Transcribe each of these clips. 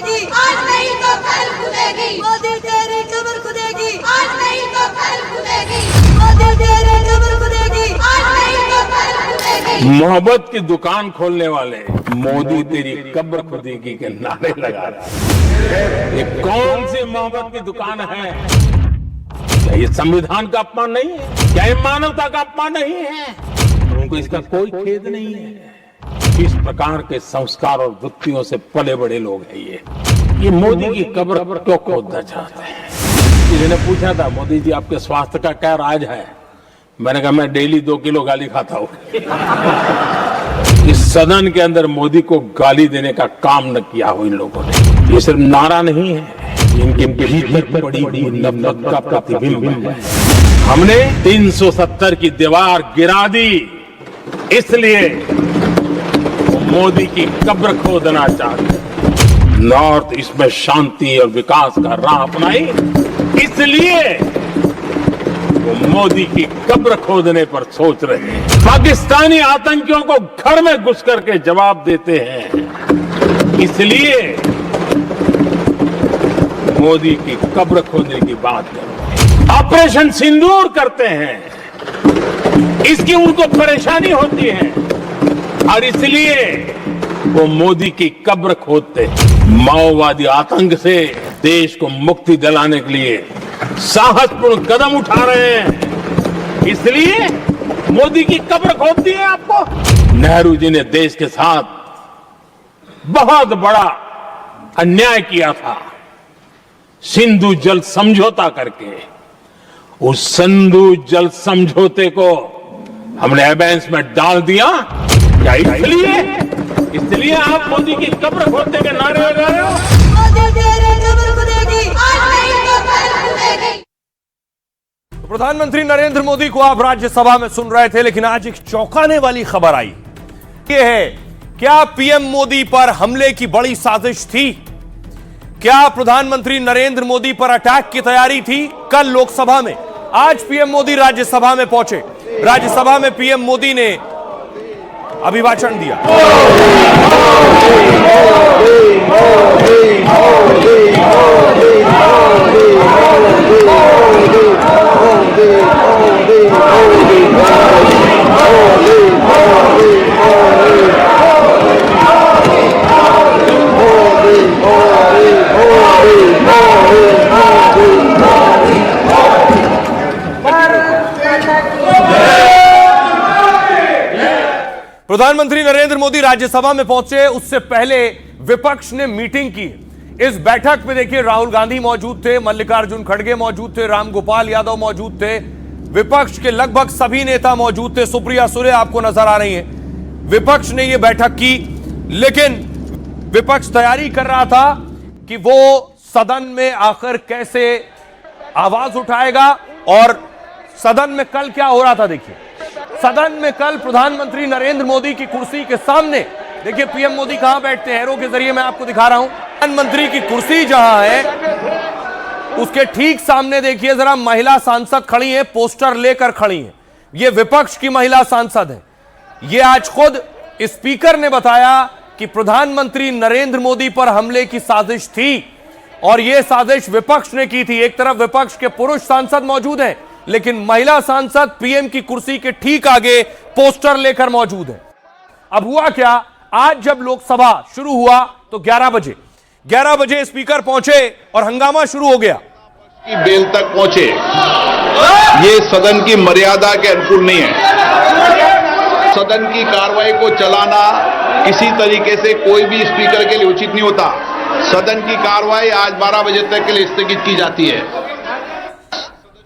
खुदेगी, आज नहीं तो कल खुदेगी। मोदी तेरी कब्र खुदेगी, आज नहीं तो कल खुदेगी। मोदी तेरी कब्र खुदेगी, आज नहीं तो कल खुदेगी। मोहब्बत की दुकान खोलने वाले मोदी तेरी कब्र खुदेगी के नारे लगा रहे हैं। ये कौन सी मोहब्बत की दुकान है? क्या ये संविधान का अपमान नहीं है? क्या ये मानवता का अपमान नहीं है? उनको इसका कोई खेद नहीं है। किस प्रकार के संस्कार और वृत्तियों से पले बड़े लोग हैं ये मोदी की कब्र क्यों खोदना चाहते हैं? किसी ने पूछा था, मोदी जी आपके स्वास्थ्य का क्या राज है? मैंने कहा, मैं डेली 2 किलो गाली खाता हूं। इस सदन के अंदर मोदी को गाली देने का काम न किया हो इन लोगों ने। ये सिर्फ नारा नहीं है, इनके भीतर पड़ी हुई नफरत का प्रतिबिंब है। हमने 370 की दीवार गिरा दी, इसलिए मोदी की कब्र खोदना चाहते। नॉर्थ ईस्ट में शांति और विकास का राह अपनाई, इसलिए वो मोदी की कब्र खोदने पर सोच रहे हैं। पाकिस्तानी आतंकियों को घर में घुस करके जवाब देते हैं, इसलिए मोदी की कब्र खोदने की बात करते हैं। ऑपरेशन सिंदूर करते हैं, इसकी उनको परेशानी होती है और इसलिए वो मोदी की कब्र खोदते हैं। माओवादी आतंक से देश को मुक्ति दिलाने के लिए साहसपूर्ण कदम उठा रहे हैं, इसलिए मोदी की कब्र खोदती है आपको। नेहरू जी ने देश के साथ बहुत बड़ा अन्याय किया था, सिंधु जल समझौता करके। उस सिंधु जल समझौते को हमने एबेंस में डाल दिया। क्या इसलिए आप मोदी की कब्र खोदने के नारे लगा रहे हो? मोदी तेरी कब्र खुदेगी, आज नहीं तो कल खुदेगी। प्रधानमंत्री नरेंद्र मोदी को आप राज्यसभा में सुन रहे थे, लेकिन आज एक चौंकाने वाली खबर आई। ये है, क्या पीएम मोदी पर हमले की बड़ी साजिश थी? क्या प्रधानमंत्री नरेंद्र मोदी पर अटैक की तैयारी थी? कल लोकसभा में, आज पीएम मोदी राज्यसभा में पहुंचे। राज्यसभा में पीएम मोदी ने अभिभाषण दिया। प्रधानमंत्री नरेंद्र मोदी राज्यसभा में पहुंचे, उससे पहले विपक्ष ने मीटिंग की। इस बैठक में देखिए, राहुल गांधी मौजूद थे, मल्लिकार्जुन खड़गे मौजूद थे, रामगोपाल यादव मौजूद थे, विपक्ष के लगभग सभी नेता मौजूद थे। सुप्रिया सुले आपको नजर आ रही हैं। विपक्ष ने यह बैठक की, लेकिन विपक्ष तैयारी कर रहा था कि वो सदन में आकर कैसे आवाज उठाएगा। और सदन में कल क्या हो रहा था देखिए, सदन में कल प्रधानमंत्री नरेंद्र मोदी की कुर्सी के सामने देखिए पीएम मोदी कहां बैठते हैं, एरो के जरिए मैं आपको दिखा रहा हूं। प्रधानमंत्री की कुर्सी जहां है, उसके ठीक सामने देखिए जरा महिला सांसद खड़ी है, पोस्टर लेकर खड़ी है। ये विपक्ष की महिला सांसद है। ये आज खुद स्पीकर ने बताया कि प्रधानमंत्री नरेंद्र मोदी पर हमले की साजिश थी और यह साजिश विपक्ष ने की थी। एक तरफ विपक्ष के पुरुष सांसद मौजूद हैं, लेकिन महिला सांसद पीएम की कुर्सी के ठीक आगे पोस्टर लेकर मौजूद है। अब हुआ क्या, आज जब लोकसभा शुरू हुआ तो 11 बजे स्पीकर पहुंचे और हंगामा शुरू हो गया। बेल तक पहुंचे, ये सदन की मर्यादा के अनुकूल नहीं है। सदन की कार्रवाई को चलाना किसी तरीके से कोई भी स्पीकर के लिए उचित नहीं होता। सदन की कार्रवाई आज 12 बजे तक के लिए स्थगित की जाती है।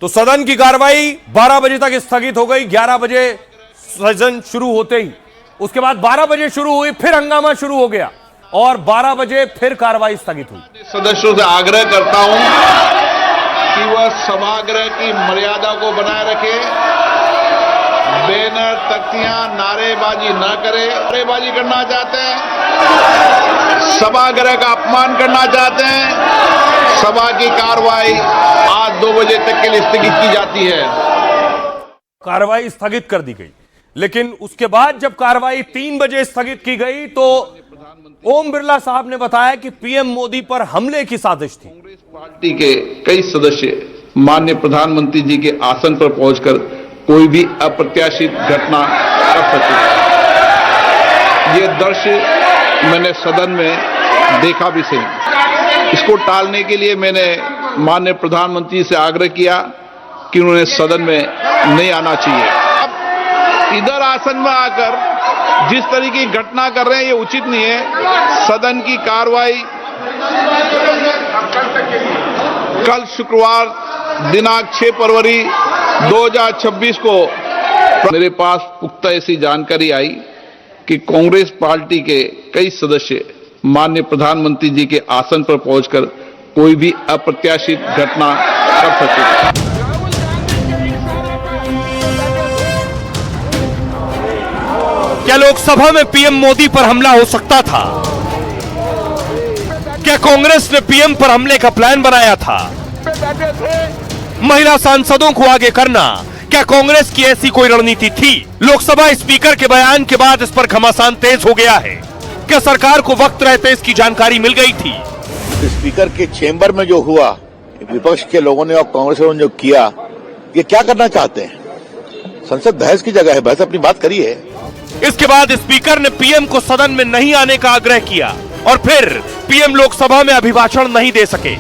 तो सदन की कार्रवाई 12 बजे तक स्थगित हो गई। 11 बजे सदन शुरू होते ही, उसके बाद 12 बजे शुरू हुई, फिर हंगामा शुरू हो गया और 12 बजे फिर कार्रवाई स्थगित हुई। सदस्यों से आग्रह करता हूं कि वह सभागृह की मर्यादा को बनाए रखे, बैनर तख्तियां नारेबाजी न करे। नारेबाजी करना चाहते हैं, सभागृह का अपमान करना चाहते हैं। सभा की कार्रवाई आज 2 बजे तक के लिए स्थगित की जाती है। कार्रवाई स्थगित कर दी गई। लेकिन उसके बाद जब कार्रवाई 3 बजे स्थगित की गई तो ओम बिरला साहब ने बताया कि पीएम मोदी पर हमले की साजिश थी। कांग्रेस पार्टी के कई सदस्य माननीय प्रधानमंत्री जी के आसन पर पहुंचकर कोई भी अप्रत्याशित घटना कर सकते हैं। ये दृश्य मैंने सदन में देखा भी सही। इसको टालने के लिए मैंने माननीय प्रधानमंत्री से आग्रह किया कि उन्होंने सदन में नहीं आना चाहिए। अब इधर आसन में आकर जिस तरीके की घटना कर रहे हैं ये उचित नहीं है। सदन की कार्रवाई कल शुक्रवार दिनांक 6 फरवरी 2026 को मेरे पास पुख्ता ऐसी जानकारी आई कि कांग्रेस पार्टी के कई सदस्य माननीय प्रधानमंत्री जी के आसन पर पहुंचकर कोई भी अप्रत्याशित घटना कर सकते हैं। क्या लोकसभा में पीएम मोदी पर हमला हो सकता था? क्या कांग्रेस ने पीएम पर हमले का प्लान बनाया था? महिला सांसदों को आगे करना, क्या कांग्रेस की ऐसी कोई रणनीति थी? लोकसभा स्पीकर के बयान के बाद इस पर घमासान तेज हो गया है। क्या सरकार को वक्त रहते इसकी जानकारी मिल गई थी? स्पीकर के चेंबर में जो हुआ, विपक्ष के लोगों ने और कांग्रेस वालों ने जो किया, ये क्या करना चाहते हैं? संसद बहस की जगह है, बहस अपनी बात करिए। इसके बाद स्पीकर ने पीएम को सदन में नहीं आने का आग्रह किया और फिर पीएम लोकसभा में अभिभाषण नहीं दे सके।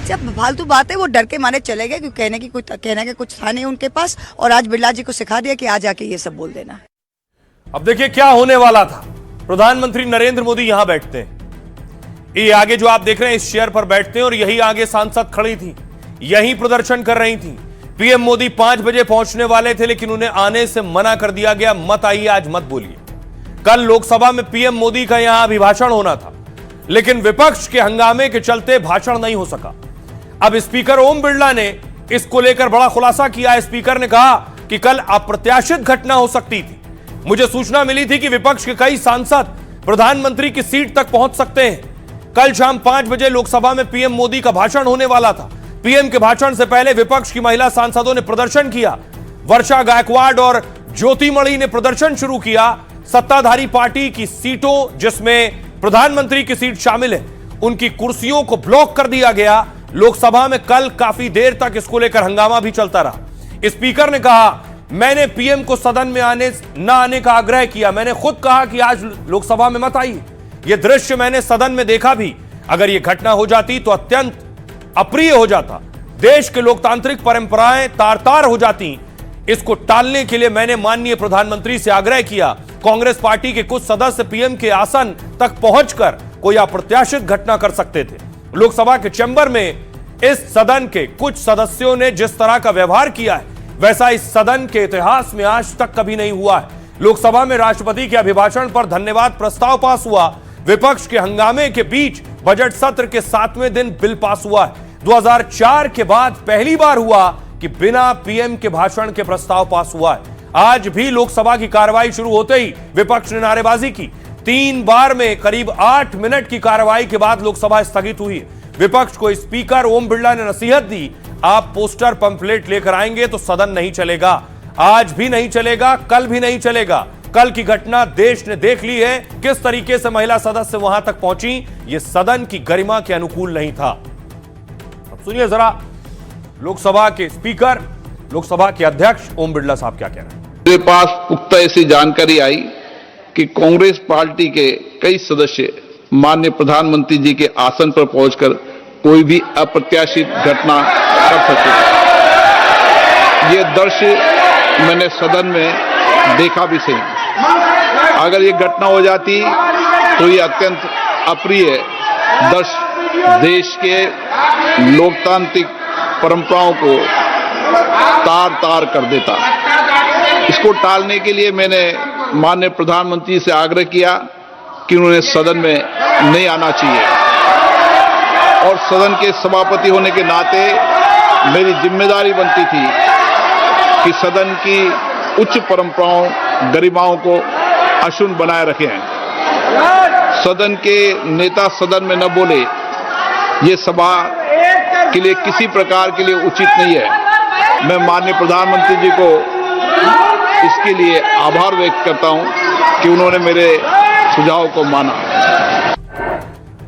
जब फालतू बात है वो डर के मारे चले गए, क्योंकि कहने के कुछ था नहीं उनके पास, और आज बिरला जी को सिखा दिया कि आज आके ये सब बोल देना। अब देखिए क्या होने वाला था। प्रधानमंत्री नरेंद्र मोदी यहां बैठते हैं, ये आगे जो आप देख रहे हैं इस चेयर पर बैठते हैं और यही आगे सांसद खड़ी थी, यही प्रदर्शन कर रही थी। पीएम मोदी 5 बजे पहुंचने वाले थे लेकिन उन्हें आने से मना कर दिया गया। मत आइए, आज मत बोलिए। कल लोकसभा में पीएम मोदी का यहां अभिभाषण होना था लेकिन विपक्ष के हंगामे के चलते भाषण नहीं हो सका। अब स्पीकर ओम बिरला ने इसको लेकर बड़ा खुलासा किया। स्पीकर ने कहा कि कल अप्रत्याशित घटना हो सकती थी। मुझे सूचना मिली थी कि विपक्ष के कई सांसद प्रधानमंत्री की सीट तक पहुंच सकते हैं। कल शाम 5 बजे लोकसभा में पीएम मोदी का भाषण होने वाला था। पीएम के भाषण से पहले विपक्ष की महिला सांसदों ने प्रदर्शन किया। वर्षा गायकवाड़ और ज्योतिमणि ने प्रदर्शन शुरू किया। सत्ताधारी पार्टी की सीटों, जिसमें प्रधानमंत्री की सीट शामिल है, उनकी कुर्सियों को ब्लॉक कर दिया गया। लोकसभा में कल काफी देर तक इसको लेकर हंगामा भी चलता रहा। स्पीकर ने कहा, मैंने पीएम को सदन में आने का आग्रह किया। मैंने खुद कहा कि आज लोकसभा में मत आइए। यह दृश्य मैंने सदन में देखा भी। अगर यह घटना हो जाती तो अत्यंत अप्रिय हो जाता। देश के लोकतांत्रिक परंपराएं तार-तार हो जाती। इसको टालने के लिए मैंने माननीय प्रधानमंत्री से आग्रह किया। कांग्रेस पार्टी के कुछ सदस्य पीएम के आसन तक पहुंचकर कोई अप्रत्याशित घटना कर सकते थे। लोकसभा के चैम्बर में इस सदन के कुछ सदस्यों ने जिस तरह का व्यवहार किया है, वैसा इस सदन के इतिहास में आज तक कभी नहीं हुआ है। लोकसभा में राष्ट्रपति के अभिभाषण पर धन्यवाद प्रस्ताव पास हुआ। विपक्ष के हंगामे के बीच बजट सत्र के 7वें दिन बिल पास हुआ है। 2004 के बाद पहली बार हुआ कि बिना पीएम के भाषण के प्रस्ताव पास हुआ है। आज भी लोकसभा की कार्रवाई शुरू होते ही विपक्ष ने नारेबाजी की। 3 बार में करीब 8 मिनट की कार्रवाई के बाद लोकसभा स्थगित हुई। विपक्ष को स्पीकर ओम बिरला ने नसीहत दी, आप पोस्टर पंपलेट लेकर आएंगे तो सदन नहीं चलेगा। आज भी नहीं चलेगा, कल भी नहीं चलेगा। कल की घटना देश ने देख ली है, किस तरीके से महिला सदस्य वहां तक पहुंची। यह सदन की गरिमा के अनुकूल नहीं था। अब सुनिए जरा लोकसभा के स्पीकर, लोकसभा के अध्यक्ष ओम बिरला साहब क्या कह रहे हैं। मेरे पास पुख्ता ऐसी जानकारी आई कि कांग्रेस पार्टी के कई सदस्य माननीय प्रधानमंत्री जी के आसन पर पहुंचकर कोई भी अप्रत्याशित घटना कर सकते हैं। ये दृश्य मैंने सदन में देखा भी सही। अगर ये घटना हो जाती तो ये अत्यंत अप्रिय दृश्य देश के लोकतांत्रिक परंपराओं को तार-तार कर देता। इसको टालने के लिए मैंने माननीय प्रधानमंत्री से आग्रह किया कि उन्होंने सदन में नहीं आना चाहिए और सदन के सभापति होने के नाते मेरी जिम्मेदारी बनती थी कि सदन की उच्च परंपराओं, गरिमाओं को अक्षुण्ण बनाए रखें। सदन के नेता सदन में न बोले, ये सभा के लिए किसी प्रकार के लिए उचित नहीं है। मैं माननीय प्रधानमंत्री जी को इसके लिए आभार व्यक्त करता हूं कि उन्होंने मेरे सुझाव को माना।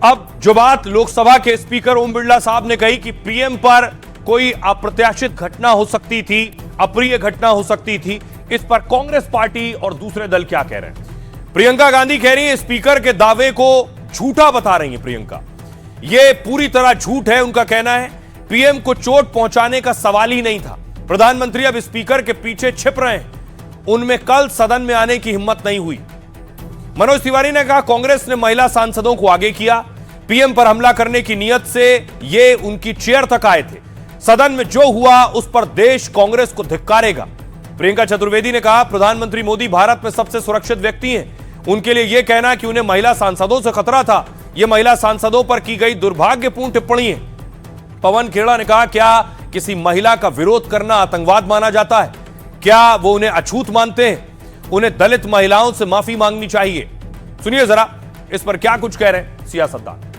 अब जो बात लोकसभा के स्पीकर ओम बिरला साहब ने कही कि पीएम पर कोई अप्रत्याशित घटना हो सकती थी, अप्रिय घटना हो सकती थी, इस पर कांग्रेस पार्टी और दूसरे दल क्या कह रहे हैं? प्रियंका गांधी कह रही है स्पीकर के दावे को झूठा बता रही है प्रियंका। यह पूरी तरह झूठ है, उनका कहना है। पीएम को चोट पहुंचाने का सवाल ही नहीं था। प्रधानमंत्री अब स्पीकर के पीछे छिप रहे हैं, उनमें कल सदन में आने की हिम्मत नहीं हुई। मनोज तिवारी ने कहा कांग्रेस ने महिला सांसदों को आगे किया, पीएम पर हमला करने की नीयत से ये उनकी चेयर तक आए थे। सदन में जो हुआ उस पर देश कांग्रेस को धिक्कारेगा। प्रियंका चतुर्वेदी ने कहा प्रधानमंत्री मोदी भारत में सबसे सुरक्षित व्यक्ति हैं, उनके लिए यह कहना कि उन्हें महिला सांसदों से खतरा था, यह महिला सांसदों पर की गई दुर्भाग्यपूर्ण टिप्पणी है। पवन खेड़ा ने कहा क्या किसी महिला का विरोध करना आतंकवाद माना जाता है? क्या वो उन्हें अछूत मानते हैं? उन्हें दलित महिलाओं से माफी मांगनी चाहिए। सुनिए जरा इस पर क्या कुछ कह रहे हैं सियासतदान।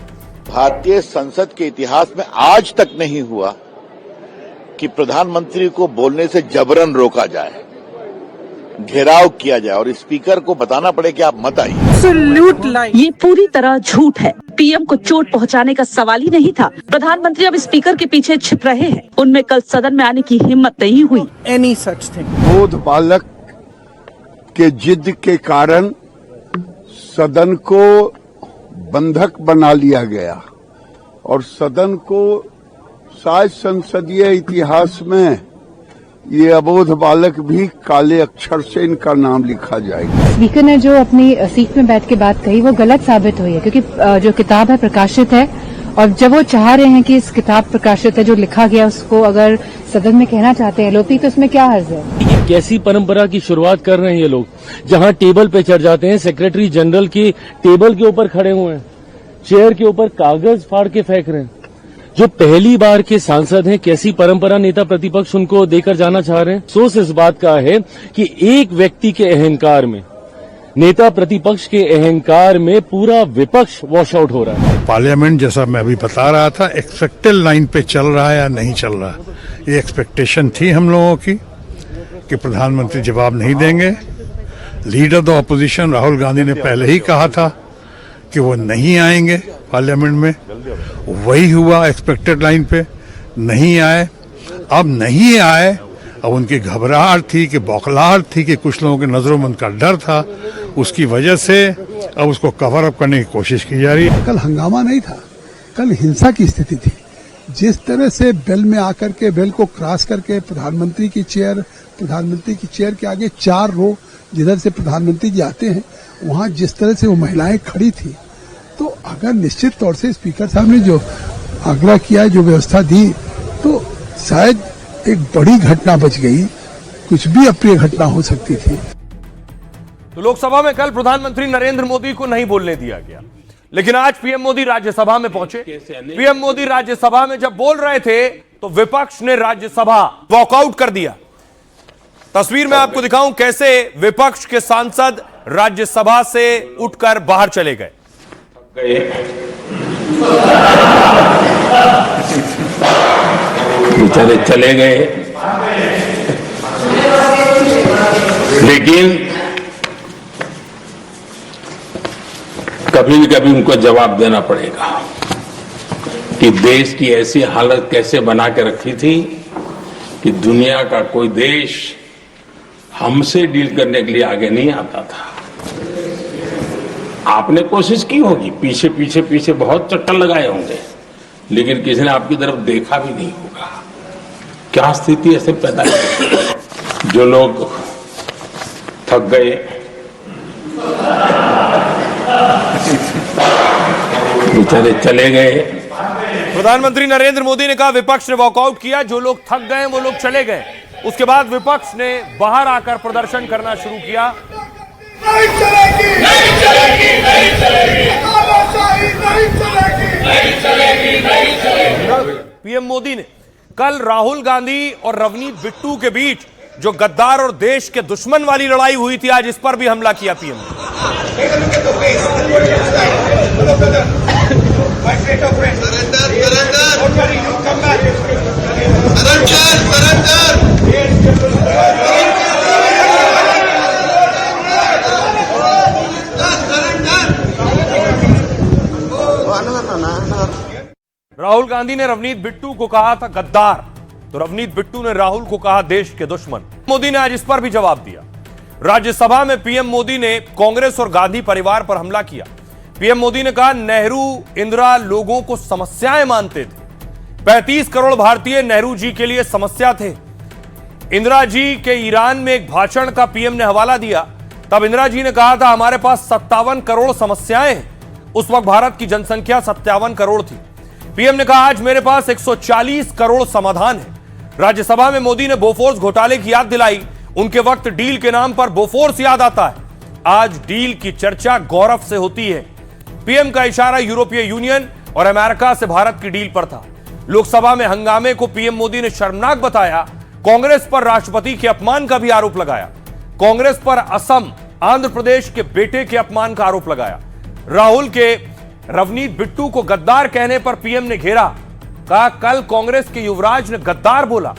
भारतीय संसद के इतिहास में आज तक नहीं हुआ कि प्रधानमंत्री को बोलने से जबरन रोका जाए, घेराव किया जाए और स्पीकर को बताना पड़े कि आप मत आइए। ये पूरी तरह झूठ है। पीएम को चोट पहुंचाने का सवाल ही नहीं था। प्रधानमंत्री अब स्पीकर के पीछे छिप रहे हैं, उनमें कल सदन में आने की हिम्मत नहीं हुई। Any such thing. बोध बालक के जिद के कारण सदन को बंधक बना लिया गया और सदन को शायद संसदीय इतिहास में ये अबोध बालक भी काले अक्षर से इनका नाम लिखा जाएगा। स्पीकर ने जो अपनी सीट में बैठ के बात कही वो गलत साबित हुई है, क्योंकि जो किताब है प्रकाशित है और जब वो चाह रहे हैं कि इस किताब प्रकाशित है जो लिखा गया उसको अगर सदन में कहना चाहते हैं एलओपी, तो उसमें क्या हर्ज है? ये कैसी परंपरा की शुरुआत कर रहे हैं ये लोग, जहां टेबल पे चढ़ जाते हैं, सेक्रेटरी जनरल की टेबल के ऊपर खड़े हुए हैं, चेयर के ऊपर कागज फाड़ के फेंक रहे हैं। जो पहली बार के सांसद हैं, कैसी परंपरा नेता प्रतिपक्ष उनको देकर जाना चाह रहे हैं। अफसोस इस बात का है कि एक व्यक्ति के अहंकार में, नेता प्रतिपक्ष के अहंकार में पूरा विपक्ष वॉश आउट हो रहा है। पार्लियामेंट जैसा मैं अभी बता रहा था एक्सपेक्टेड लाइन पे चल रहा है या नहीं चल रहा, ये एक्सपेक्टेशन थी हम लोगों की कि प्रधानमंत्री जवाब नहीं देंगे। Leader of the opposition Rahul Gandhi ने पहले ही कहा था कि वो नहीं आएंगे पार्लियामेंट में, वही हुआ। एक्सपेक्टेड लाइन पे नहीं आए। अब नहीं आए, अब उनकी घबराहट थी कि बौखलाहट थी कि कुछ लोगों के नजरों में उनका डर था, उसकी वजह से अब उसको कवर अप करने की कोशिश की जा रही है। कल हंगामा नहीं था, कल हिंसा की स्थिति थी। जिस तरह से बेल में आकर के बेल को क्रॉस करके प्रधानमंत्री की चेयर के आगे 4 रो जिधर से प्रधानमंत्री जी आते हैं, वहां जिस तरह से वो महिलाएं खड़ी थी, तो अगर निश्चित तौर से स्पीकर साहब ने जो आग्रह किया, जो व्यवस्था दी, तो शायद एक बड़ी घटना बच गई, कुछ भी अप्रिय घटना हो सकती थी। तो लोकसभा में कल प्रधानमंत्री नरेंद्र मोदी को नहीं बोलने दिया गया, लेकिन आज पीएम मोदी राज्यसभा में पहुंचे। पीएम मोदी राज्यसभा में जब बोल रहे थे तो विपक्ष ने राज्यसभा वॉकआउट कर दिया। तस्वीर में आपको दिखाऊं कैसे विपक्ष के सांसद राज्यसभा से उठकर बाहर चले गए। बेचारे चले गए, लेकिन कभी न कभी उनको जवाब देना पड़ेगा कि देश की ऐसी हालत कैसे बना के रखी थी कि दुनिया का कोई देश हमसे डील करने के लिए आगे नहीं आता था। आपने कोशिश की होगी, पीछे पीछे पीछे बहुत चक्कर लगाए होंगे, लेकिन किसी ने आपकी तरफ देखा भी नहीं होगा। क्या स्थिति ऐसे पैदा है? जो लोग थक गए, बेचारे चले गए। प्रधानमंत्री नरेंद्र मोदी ने कहा विपक्ष ने वॉकआउट किया, जो लोग थक गए वो लोग चले गए। उसके बाद विपक्ष ने बाहर आकर प्रदर्शन करना शुरू किया। नहीं चलेगी, नहीं चलेगी, नहीं चलेगी, तानाशाही नहीं चलेगी, नहीं चलेगी, नहीं चलेगी। पीएम मोदी ने कल राहुल गांधी और रवनीत बिट्टू के बीच जो गद्दार और देश के दुश्मन वाली लड़ाई हुई थी, आज इस पर भी हमला किया पीएम ने। राहुल गांधी ने रवनीत बिट्टू को कहा था गद्दार, तो रवनीत बिट्टू ने राहुल को कहा देश के दुश्मन। मोदी ने आज इस पर भी जवाब दिया। राज्यसभा में पीएम मोदी ने कांग्रेस और गांधी परिवार पर हमला किया। पीएम मोदी ने कहा नेहरू इंदिरा लोगों को समस्याएं मानते थे। 35 करोड़ भारतीय नेहरू जी के लिए समस्या थे। इंदिरा जी के ईरान में एक भाषण का पीएम ने हवाला दिया। तब इंदिरा जी ने कहा था हमारे पास 57 करोड़ समस्याएं हैं। उस वक्त भारत की जनसंख्या 57 करोड़ थी। पीएम ने कहा आज मेरे पास 140 करोड़ समाधान है। राज्यसभा में मोदी ने बोफोर्स घोटाले की याद दिलाई। उनके वक्त डील के नाम पर बोफोर्स याद आता है। आज डील की चर्चा गौरव से होती है। पीएम का इशारा यूरोपीय यूनियन और अमेरिका से भारत की डील पर था। लोकसभा में हंगामे को पीएम मोदी ने शर्मनाक बताया। कांग्रेस पर राष्ट्रपति के अपमान का भी आरोप लगाया। कांग्रेस पर असम, आंध्र प्रदेश के बेटे के अपमान का आरोप लगाया। राहुल के रवनीत बिट्टू को गद्दार कहने पर पीएम ने घेरा। कहा कल कांग्रेस के युवराज ने गद्दार बोला।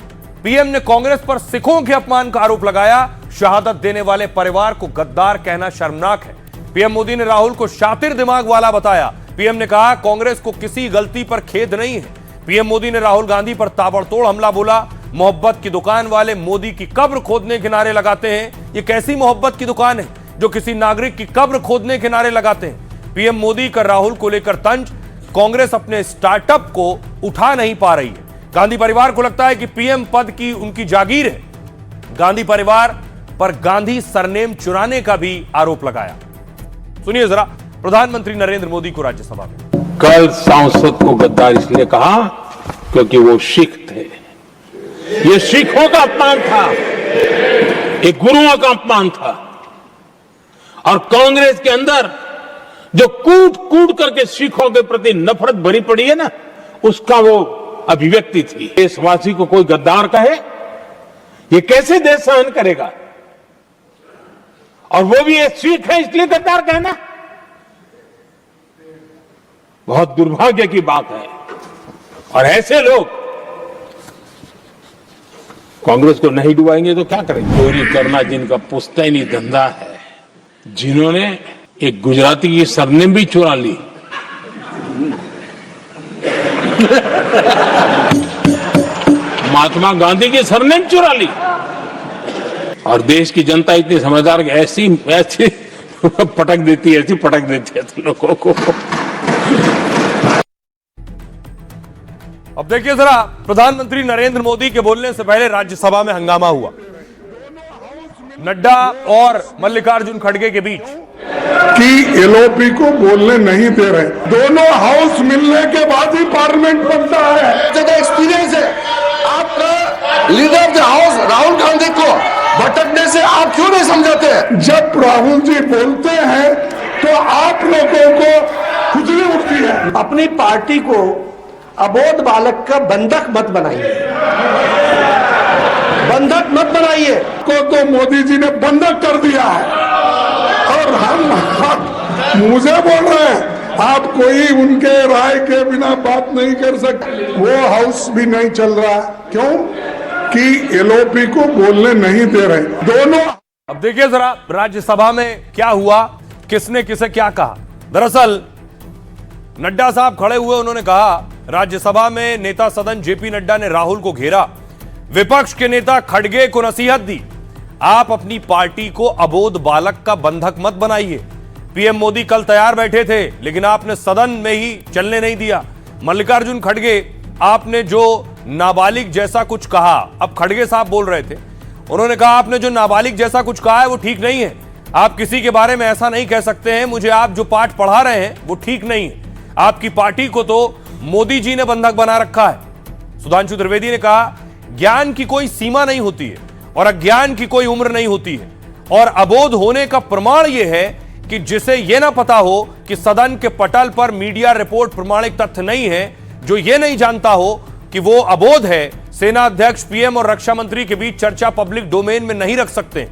पीएम ने कांग्रेस पर सिखों के अपमान का आरोप लगाया। शहादत देने वाले परिवार को गद्दार कहना शर्मनाक है। पीएम मोदी ने राहुल को शातिर दिमाग वाला बताया। पीएम ने कहा कांग्रेस को किसी गलती पर खेद नहीं है। पीएम मोदी ने राहुल गांधी पर ताबड़तोड़ हमला बोला। मोहब्बत की दुकान वाले मोदी की कब्र खोदने के नारे लगाते हैं। ये कैसी मोहब्बत की दुकान है जो किसी नागरिक की कब्र खोदने के नारे लगाते हैं। पीएम मोदी का राहुल को लेकर तंज। कांग्रेस अपने स्टार्टअप को उठा नहीं पा रही है। गांधी परिवार को लगता है कि पीएम पद की उनकी जागीर है। गांधी परिवार पर गांधी सरनेम चुराने का भी आरोप लगाया। सुनिए जरा प्रधानमंत्री नरेंद्र मोदी को राज्यसभा में। कल सांसद को गद्दार इसलिए कहा क्योंकि वो सिख थे। ये सिखों का अपमान था, ये गुरुओं का अपमान था। और कांग्रेस के अंदर जो कूट कूट करके सिखों के प्रति नफरत भरी पड़ी है ना, उसका वो अभिव्यक्ति थी। देशवासी को कोई गद्दार कहे, ये कैसे देश सहन करेगा? और वो भी एक सिख है इसलिए गद्दार कहना बहुत दुर्भाग्य की बात है। और ऐसे लोग कांग्रेस को नहीं डुबाएंगे तो क्या करेंगे? चोरी करना जिनका पुश्तैनी धंधा है, जिन्होंने एक गुजराती की सरनेम भी चुरा ली, महात्मा गांधी की सरनेम चुरा ली। और देश की जनता इतनी समझदार कि ऐसी पटक देती है लोगों को। अब देखिए जरा प्रधानमंत्री नरेंद्र मोदी के बोलने से पहले राज्यसभा में हंगामा हुआ। नड्डा और मल्लिकार्जुन खड़गे के बीच कि एलओपी को बोलने नहीं दे रहे। दोनों हाउस मिलने के बाद ही पार्लियामेंट बनता है। ज्यादा एक्सपीरियंस है आपका। Leader of the house Rahul Gandhi को भटकने से आप क्यों नहीं समझाते? जब राहुल जी बोलते हैं तो आप लोगों को खुजली उठती है। अपनी पार्टी को अबोध बालक का बंधक मत बनाइए, बंधक मत बनाइए। को तो मोदी जी ने बंधक कर दिया है और हम मुझे बोल रहे हैं आप कोई उनके राय के बिना बात नहीं कर सकते। वो हाउस भी नहीं चल रहा। क्यों? कि एलओपी को बोलने नहीं दे रहे दोनों। अब देखिए जरा राज्यसभा में क्या हुआ, किसने किसे क्या कहा। दरअसल नड्डा साहब खड़े हुए, उन्होंने कहा राज्यसभा में नेता सदन जेपी नड्डा ने राहुल को घेरा। विपक्ष के नेता खड़गे को नसीहत दी, आप अपनी पार्टी को अबोध बालक का बंधक मत बनाइए। पीएम मोदी कल तैयार बैठे थे लेकिन आपने सदन में ही चलने नहीं दिया। मल्लिकार्जुन खड़गे, आपने जो नाबालिग जैसा कुछ कहा, अब खड़गे साहब बोल रहे थे, उन्होंने कहा आपने जो नाबालिग जैसा कुछ कहा है वो ठीक नहीं है। आप किसी के बारे में ऐसा नहीं कह सकते हैं। मुझे आप जो पाठ पढ़ा रहे हैं वो ठीक नहीं है। आपकी पार्टी को तो मोदी जी ने बंधक बना रखा है। सुधांशु त्रिवेदी ने कहा ज्ञान की कोई सीमा नहीं होती है और अज्ञान की कोई उम्र नहीं होती है। और अबोध होने का प्रमाण यह है कि जिसे यह ना पता हो कि सदन के पटल पर मीडिया रिपोर्ट प्रमाणिक तथ्य नहीं है, जो यह नहीं जानता हो कि वो अबोध है, सेना अध्यक्ष, पीएम और रक्षा मंत्री के बीच चर्चा पब्लिक डोमेन में नहीं रख सकते।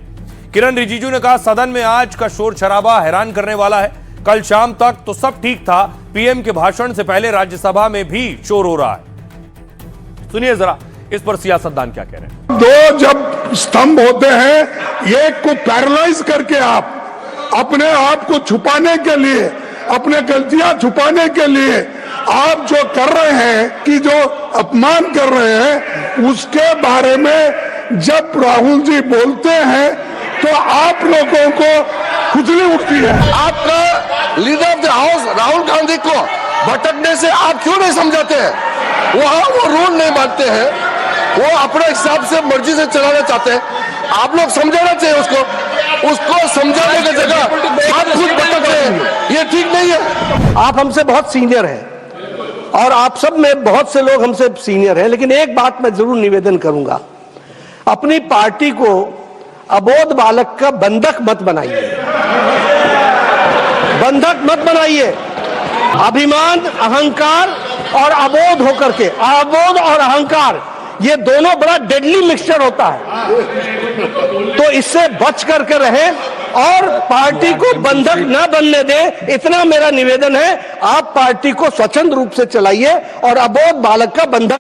किरण रिजिजू ने कहा सदन में आज का शोर शराबा हैरान करने वाला है। कल शाम तक तो सब ठीक था, पीएम के भाषण से पहले राज्यसभा में भी शोर हो रहा है। सुनिए जरा इस पर सियासतदान क्या कह रहे हैं। दो जब स्तंभ होते हैं, एक को पैरालाइज करके आप अपने आप को छुपाने के लिए, अपने गलतियां छुपाने के लिए आप जो कर रहे हैं कि जो अपमान कर रहे हैं उसके बारे में जब राहुल जी बोलते हैं तो आप लोगों को खुजली उठती है। आपका leader of the house Rahul Gandhi को भटकने से आप क्यों नहीं समझाते हैं? वहां वो रूल नहीं मानते हैं, वो अपने हिसाब से मर्जी से चलाना चाहते हैं। आप लोग समझाना चाहिए उसको समझाने की जगह आप खुद भटक रहे हैं, ये ठीक नहीं है। आप हमसे बहुत सीनियर हैं और आप सब में बहुत से लोग हमसे सीनियर हैं, लेकिन एक बात मैं जरूर निवेदन करूंगा, अपनी पार्टी को अबोध बालक का बंधक मत बनाइए, बंधक मत बनाइए। अभिमान, अहंकार और अबोध होकर के, अबोध और अहंकार ये दोनों बड़ा डेडली मिक्सचर होता है, तो इससे बच करके रहें और पार्टी को बंधक न बनने दें, इतना मेरा निवेदन है। आप पार्टी को स्वच्छंद रूप से चलाइए और अबोध बालक का बंधक